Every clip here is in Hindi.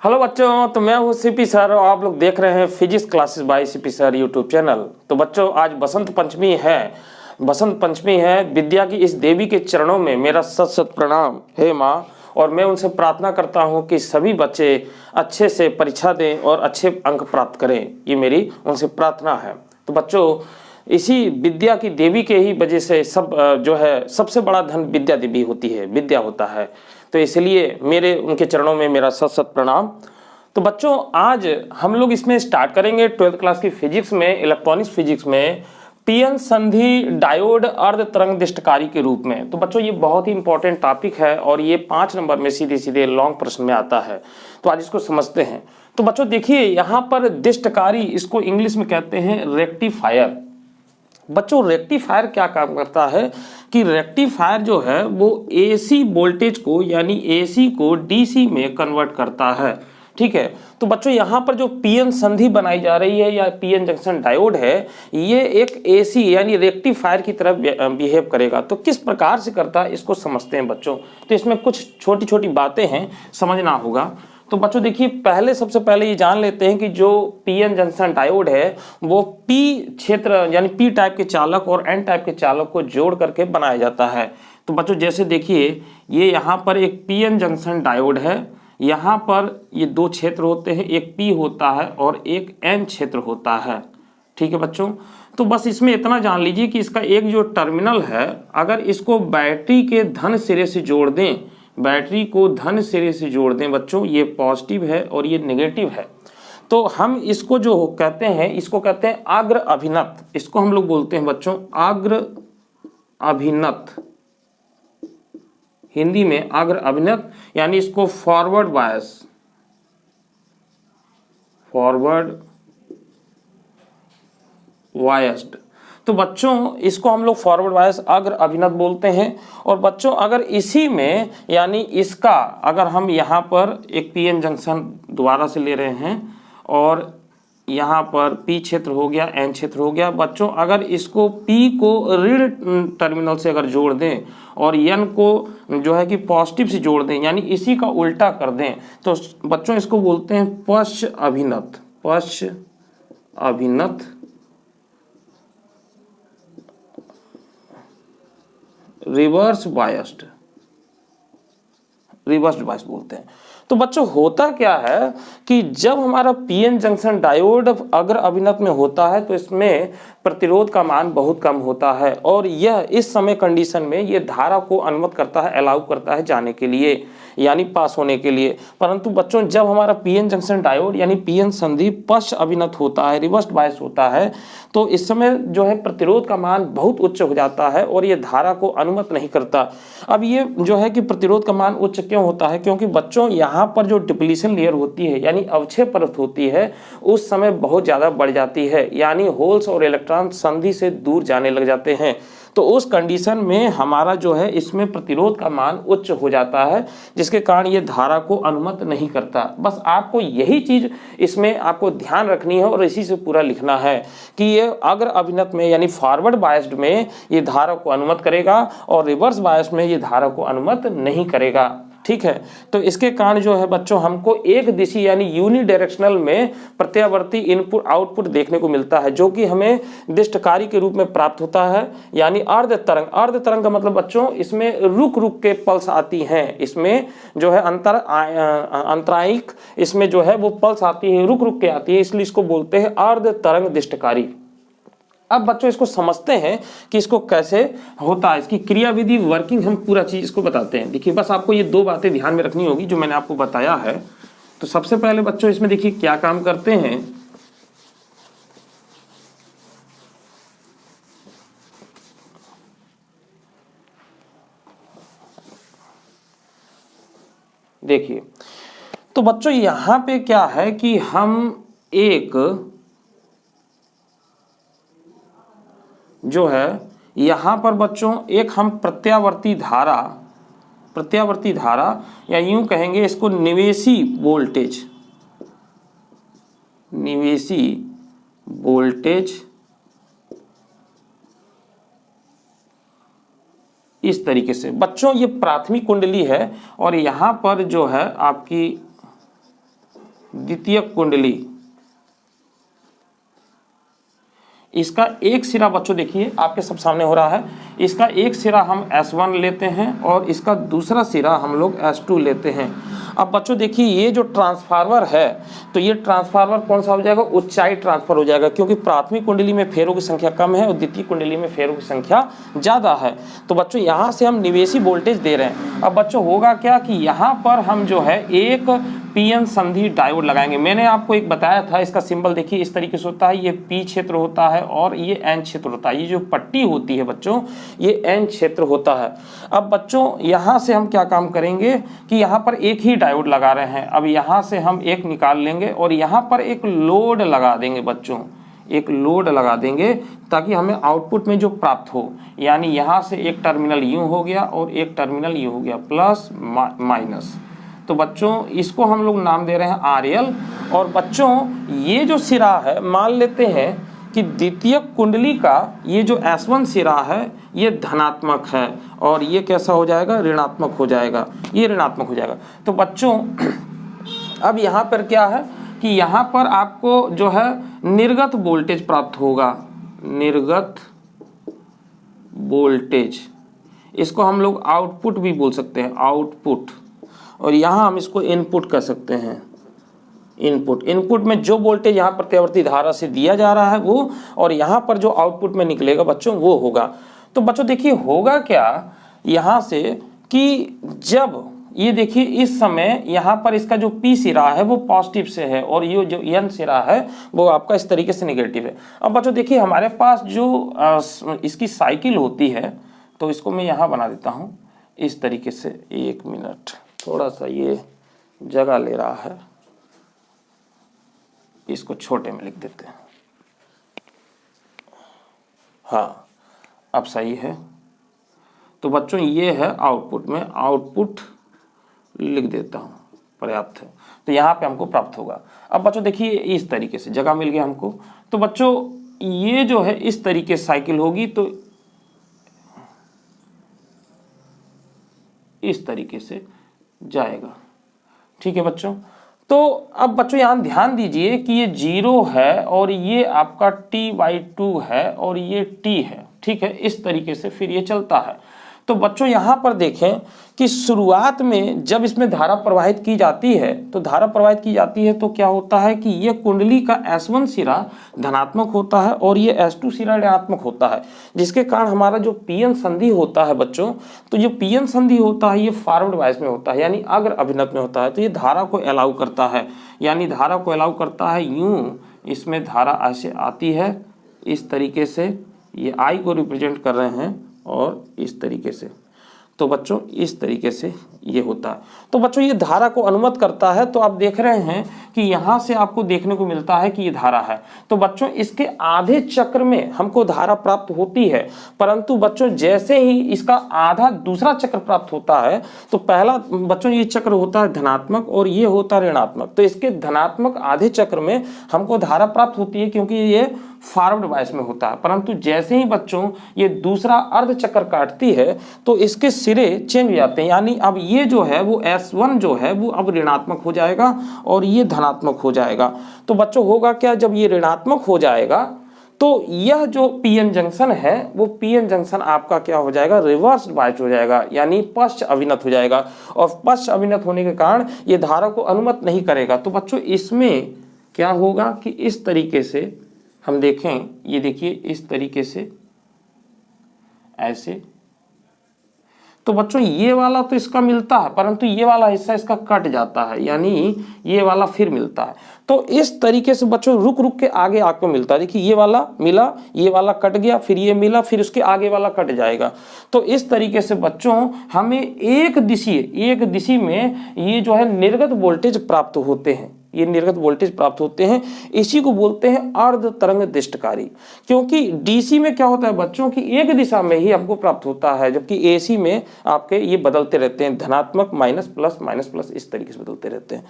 हेलो बच्चों, तो मैं हूँ सीपी सर और आप लोग देख रहे हैं physics classes bye CP sir YouTube channel. तो बच्चों, आज बसंत पंचमी है। बसंत पंचमी है। विद्या की इस देवी के चरणों में मेरा सत सत प्रणाम हे माँ। और मैं उनसे प्रार्थना करता हूँ कि सभी बच्चे अच्छे से परीक्षा दें और अच्छे अंक प्राप्त करें। ये मेरी उनसे प्रार्थना है। तो बच्चों, इसी विद्या की देवी के ही वजह से सब जो है सबसे बड़ा धन विद्या देवी होती है, विद्या होता है। तो इसलिए मेरे उनके चरणों में मेरा सत सत प्रणाम। तो बच्चों, आज हम लोग इसमें स्टार्ट करेंगे 12th क्लास की फिजिक्स में, इलेक्ट्रॉनिक्स फिजिक्स में पीएन संधि डायोड अर्ध तरंग दिष्टकारी के रूप में। तो बच्चों, ये बहुत ही इंपॉर्टेंट टॉपिक है और ये 5 नंबर में सीधे सीधे लॉन्ग प्रश्न में आता है। तो आज इसको समझते हैं। तो बच्चों देखिए, यहाँ पर दिष्टकारी, इसको इंग्लिश में कहते हैं रेक्टिफायर। बच्चों, रेक्टिफायर क्या काम करता है कि रेक्टिफायर जो है वो एसी वोल्टेज को यानी एसी को डीसी में कन्वर्ट करता है। ठीक है। तो बच्चों, यहाँ पर जो पीएन संधि बनाई जा रही है या पीएन जंक्शन डायोड है, ये एक एसी यानी रेक्टिफायर की तरह बिहेव करेगा। तो किस प्रकार से करता है इसको समझते हैं बच्चों। तो इसमें कुछ छोटी छोटी बातें हैं, समझना होगा। तो बच्चों देखिए, सबसे पहले ये जान लेते हैं कि जो पीएन जंक्शन डायोड है वो पी क्षेत्र यानी पी टाइप के चालक और एन टाइप के चालक को जोड़ करके बनाया जाता है। तो बच्चों जैसे देखिए, ये यहाँ पर एक पीएन जंक्शन डायोड है। यहाँ पर ये 2 क्षेत्र होते हैं, एक पी होता है और एक एन क्षेत्र होता है। ठीक है बच्चों। तो बस इसमें इतना जान लीजिए कि इसका एक जो टर्मिनल है, अगर इसको बैटरी के धन सिरे से जोड़ दें, बैटरी को धन सिरे से जोड़ दें बच्चों, ये पॉजिटिव है और ये नेगेटिव है। तो हम इसको जो कहते हैं, इसको कहते हैं अग्र अभिनत। इसको हम लोग बोलते हैं बच्चों अग्र अभिनत, हिंदी में अग्र अभिनत, यानी इसको फॉरवर्ड बायस, फॉरवर्ड वायस्ड। तो बच्चों, इसको हम लोग फॉरवर्ड बायस अग्र अभिनत बोलते हैं। और बच्चों, अगर इसी में यानी इसका अगर हम यहाँ पर एक पीएन जंक्शन दोबारा से ले रहे हैं और यहाँ पर पी क्षेत्र हो गया, एन क्षेत्र हो गया। बच्चों, अगर इसको पी को ऋण टर्मिनल से अगर जोड़ दें और एन को जो है कि पॉजिटिव से जोड़ दें, यानी इसी का उल्टा कर दें, तो बच्चों इसको बोलते हैं पश्च अभिनत, पश्च अभिनत रिवर्स बायस्ड, रिवर्स बायस बोलते हैं। तो बच्चों, होता क्या है कि जब हमारा पीएन जंक्शन डायोड अग्र अभिनत में होता है तो इसमें प्रतिरोध का मान बहुत कम होता है और यह इस समय कंडीशन में यह धारा को अनुमत करता है, अलाउ करता है जाने के लिए, यानी पास होने के लिए। परंतु बच्चों, जब हमारा पीएन जंक्शन डायोड यानी पीएन संधि पश्च अभिनत होता है, रिवर्स बायस होता है, तो इस समय जो है प्रतिरोध का मान बहुत उच्च हो जाता है और ये धारा को अनुमत नहीं करता। अब ये जो है कि प्रतिरोध का मान उच्च क्यों होता है? क्योंकि बच्चों, यहाँ पर जो डिप्लीशन लेयर होती है यानी अवक्षय परत होती है, उस समय बहुत ज़्यादा बढ़ जाती है, यानी होल्स और इलेक्ट्रॉन संधि से दूर जाने लग जाते हैं। तो उस कंडीशन में हमारा जो है इसमें प्रतिरोध का मान उच्च हो जाता है, जिसके कारण ये धारा को अनुमत नहीं करता। बस आपको यही चीज इसमें आपको ध्यान रखनी है और इसी से पूरा लिखना है कि ये अग्र अभिनत में यानी फॉरवर्ड बायस्ड में ये धारा को अनुमत करेगा और रिवर्स बायस में ये धारा को अनुमत नहीं करेगा। ठीक है। तो इसके कारण जो है बच्चों, हमको एक दिशी यानी यूनिडायरेक्शनल में प्रत्यावर्ती इनपुट आउटपुट देखने को मिलता है, जो कि हमें दिष्टकारी के रूप में प्राप्त होता है, यानी अर्ध तरंग। अर्ध तरंग का मतलब बच्चों, इसमें रुक रुक के पल्स आती हैं, इसमें जो है अंतरायिक इसमें जो है वो पल्स आती है, रुक रुक के आती है, इसलिए इसको बोलते हैं अर्ध तरंग दिष्टकारी। अब बच्चों, इसको समझते हैं कि इसको कैसे होता है, इसकी क्रियाविधि, वर्किंग, हम पूरा चीज इसको बताते हैं। देखिए, बस आपको ये 2 बातें ध्यान में रखनी होगी जो मैंने आपको बताया है। तो सबसे पहले बच्चों, इसमें देखिए क्या काम करते हैं। देखिए, तो बच्चों यहां पे क्या है कि हम एक जो है यहाँ पर बच्चों एक हम प्रत्यावर्ती धारा या यूं कहेंगे इसको निवेशी वोल्टेज इस तरीके से। बच्चों, ये प्राथमिक कुंडली है और यहाँ पर जो है आपकी द्वितीयक कुंडली, इसका एक सिरा बच्चों देखिए आपके सब सामने हो रहा है, इसका एक सिरा हम S1 लेते हैं और इसका दूसरा सिरा हम लोग S2 लेते हैं। अब बच्चों देखिए ये जो ट्रांसफार्मर है तो ये ट्रांसफार्मर कौन सा हो जाएगा, ऊंचाई ट्रांसफर हो जाएगा, क्योंकि प्राथमिक कुंडली में फेरों की संख्या कम है और द्वितीय कुंडली में फेरों की संख्या ज़्यादा है। तो बच्चों यहाँ से हम निवेशी वोल्टेज दे रहे हैं। अब बच्चों होगा क्या कि यहाँ पर हम जो है एक पीएन संधि डायोड लगाएंगे। मैंने आपको एक बताया था, इसका सिंबल देखिए इस तरीके से होता है, ये पी क्षेत्र होता है और ये एन क्षेत्र होता है। ये जो पट्टी होती है बच्चों ये एन क्षेत्र होता है। अब बच्चों यहाँ से हम क्या काम करेंगे कि यहाँ पर एक ही डायोड लगा रहे हैं। अब यहाँ से हम एक निकाल लेंगे और यहाँ पर एक लोड लगा देंगे बच्चों, एक लोड लगा देंगे ताकि हमें आउटपुट में जो प्राप्त हो, यानी यहाँ से एक टर्मिनल यूं हो गया और एक टर्मिनल यूं हो गया, प्लस माइनस। तो बच्चों इसको हम लोग नाम दे रहे हैं RL। और बच्चों ये जो सिरा है मान लेते हैं कि द्वितीय कुंडली का ये जो S1 सिरा है ये धनात्मक है और ये कैसा हो जाएगा, ऋणात्मक हो जाएगा, ये ऋणात्मक हो जाएगा। तो बच्चों अब यहाँ पर क्या है कि यहाँ पर आपको जो है निर्गत वोल्टेज प्राप्त होगा, निर्गत वोल्टेज, इसको हम लोग आउटपुट भी बोल सकते हैं, आउटपुट। और यहाँ हम इसको इनपुट कर सकते हैं, इनपुट। इनपुट में जो वोल्टेज यहाँ प्रत्यावर्ती धारा से दिया जा रहा है वो, और यहाँ पर जो आउटपुट में निकलेगा बच्चों वो होगा। तो बच्चों देखिए होगा क्या यहाँ से कि जब ये देखिए इस समय यहाँ पर इसका जो P सिरा है वो पॉजिटिव से है और ये जो N सिरा है वो आपका इस तरीके से नेगेटिव है। अब बच्चों देखिए हमारे पास जो इसकी साइकिल होती है, तो इसको मैं यहाँ बना देता हूँ इस तरीके से। एक मिनट, थोड़ा सा ये जगह ले रहा है, इसको छोटे में लिख देते हैं। हाँ अब सही है। तो बच्चों ये है आउटपुट, में आउटपुट लिख देता हूँ, पर्याप्त है। तो यहाँ पे हमको प्राप्त होगा। अब बच्चों देखिए इस तरीके से जगह मिल गया हमको। तो बच्चों ये जो है इस तरीके से साइकिल होगी, तो इस तरीके से जाएगा। ठीक है बच्चों। तो अब बच्चों यहाँ ध्यान दीजिए कि ये 0 है और ये आपका T/2 है और ये T है। ठीक है, इस तरीके से फिर ये चलता है। तो बच्चों यहाँ पर देखें कि शुरुआत में जब इसमें धारा प्रवाहित की जाती है, तो धारा प्रवाहित की जाती है तो क्या होता है कि ये कुंडली का S1 सिरा धनात्मक होता है और ये S2 सिरा ऋणात्मक होता है, जिसके कारण हमारा जो पीएन संधि होता है बच्चों, तो ये पीएन संधि होता है ये फॉरवर्ड बायस में होता है, यानी अग्र अभिनत में होता है। तो ये धारा को अलाउ करता है, यानी धारा को अलाउ करता है। यूं इसमें धारा ऐसे आती है इस तरीके से, ये I को रिप्रेजेंट कर रहे हैं और इस तरीके से। तो बच्चों इस तरीके से ये होता है। तो बच्चों ये धारा को अनुमत करता है। तो आप देख रहे हैं कि यहाँ से आपको देखने को मिलता है कि ये धारा है। तो बच्चों इसके आधे चक्र में हमको धारा प्राप्त होती है, परंतु बच्चों जैसे ही इसका आधा दूसरा चक्र प्राप्त होता है, तो पहला बच्चों ये चक्र होता है धनात्मक और ये होता है ऋणात्मक। तो इसके धनात्मक आधे चक्र में हमको धारा प्राप्त होती है क्योंकि ये फॉरवर्ड बायस में होता है, परंतु जैसे ही बच्चों ये दूसरा अर्ध चक्र काटती है तो इसके सिरे चेंज हो जाते हैं, यानी अब ये जो है वो S1 जो है वो अब ऋणात्मक हो जाएगा और ये धनात्मक हो जाएगा। तो बच्चों होगा क्या, जब ये ऋणात्मक हो जाएगा तो यह जो पीएन जंक्शन है वो पीएन जंक्शन आपका क्या हो जाएगा, रिवर्स बायस हो जाएगा, यानी पश्च अभिनत हो जाएगा। और पश्च अभिनत होने के कारण ये धारा को अनुमत नहीं करेगा। तो बच्चों इसमें क्या होगा कि इस तरीके से हम देखें, ये देखिए इस तरीके से ऐसे। तो बच्चों ये वाला तो इसका मिलता है, परंतु ये वाला हिस्सा इसका कट जाता है, यानी ये वाला फिर मिलता है। तो इस तरीके से बच्चों रुक रुक के आगे आपको मिलता है। देखिए ये वाला मिला, ये वाला कट गया, फिर ये मिला, फिर उसके आगे वाला कट जाएगा। तो इस तरीके से बच्चों हमें एक दिशी में ये जो है निर्गत वोल्टेज प्राप्त होते हैं, ये निर्गत वोल्टेज प्राप्त होते हैं। इसी को बोलते हैं अर्ध तरंग दिष्टकारी। क्योंकि डीसी में क्या होता है बच्चों की एक दिशा में ही हमको प्राप्त होता है, जबकि एसी में आपके ये बदलते रहते हैं, धनात्मक माइनस प्लस इस तरीके से बदलते रहते हैं।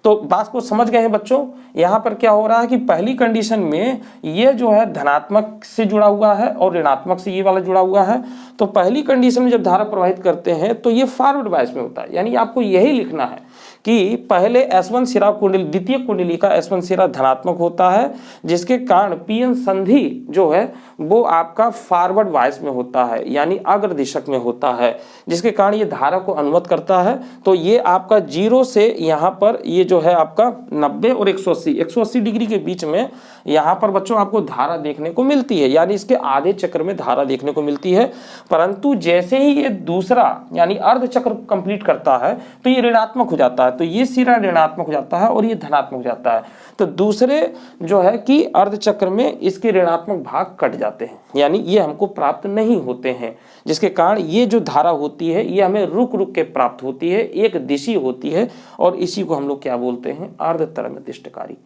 तो बात को समझ गए हैं बच्चों। यहाँ पर क्या हो रहा है कि पहली कंडीशन में ये जो है धनात्मक से जुड़ा हुआ है और ऋणात्मक से ये वाला जुड़ा हुआ है। तो पहली कंडीशन में जब धारा प्रवाहित करते हैं तो ये फॉरवर्ड बायस में होता है, यानी आपको यही लिखना है कि पहले S1 सिरा कुंडली द्वितीय कुंडली का S1 सिरा धनात्मक होता है, जिसके कारण पीएन संधि जो है वो आपका फॉरवर्ड वॉइस में होता है, यानी अग्र दिशक में होता है, जिसके कारण ये धारा को अनुमत करता है। तो ये आपका 0 से यहाँ पर ये जो है आपका 90 और 180 डिग्री के बीच में यहाँ पर बच्चों आपको धारा देखने को मिलती है, यानी इसके आधे चक्र में धारा देखने को मिलती है। परंतु जैसे ही ये दूसरा यानी अर्ध चक्र कंप्लीट करता है तो ये ऋणात्मक हो जाता है, तो ये सिरा ऋणात्मक हो जाता है और ये धनात्मक हो जाता है। तो दूसरे जो है कि अर्ध चक्र में इसके ऋणात्मक भाग कट जाते हैं, यानी ये हमको प्राप्त नहीं होते हैं, जिसके कारण ये जो धारा होती है ये हमें रुक रुक के प्राप्त होती है, एक दिशी होती है, और इसी को हम लोग क्या बोलते हैं, अर्ध तरंगदिष्टकारी।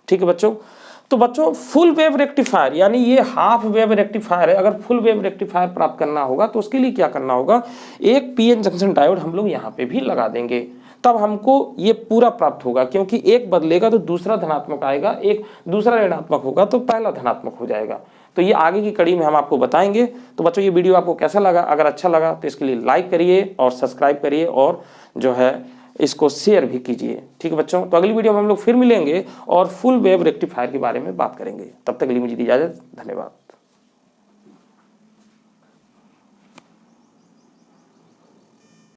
ठीक है बच्चों। तो बच्चों फुल वेव रेक्टिफायर यानी ये हाफ वेव रेक्टिफायर है, अगर फुल वेव रेक्टिफायर प्राप्त करना होगा तो उसके लिए क्या करना होगा, एक पीएन जंक्शन डायोड हम लोग यहाँ पे भी लगा देंगे, तब हमको ये पूरा प्राप्त होगा। क्योंकि एक बदलेगा तो दूसरा धनात्मक आएगा, एक दूसरा ऋणात्मक होगा तो पहला धनात्मक हो जाएगा। तो ये आगे की कड़ी में हम आपको बताएंगे। तो बच्चों ये वीडियो आपको कैसा लगा, अगर अच्छा लगा तो इसके लिए लाइक करिए और सब्सक्राइब करिए और जो है इसको शेयर भी कीजिए। ठीक है बच्चों, तो अगली वीडियो में हम लोग फिर मिलेंगे और फुल वेव रेक्टिफायर के बारे में बात करेंगे। तब तक के लिए मुझे इजाजत, धन्यवाद।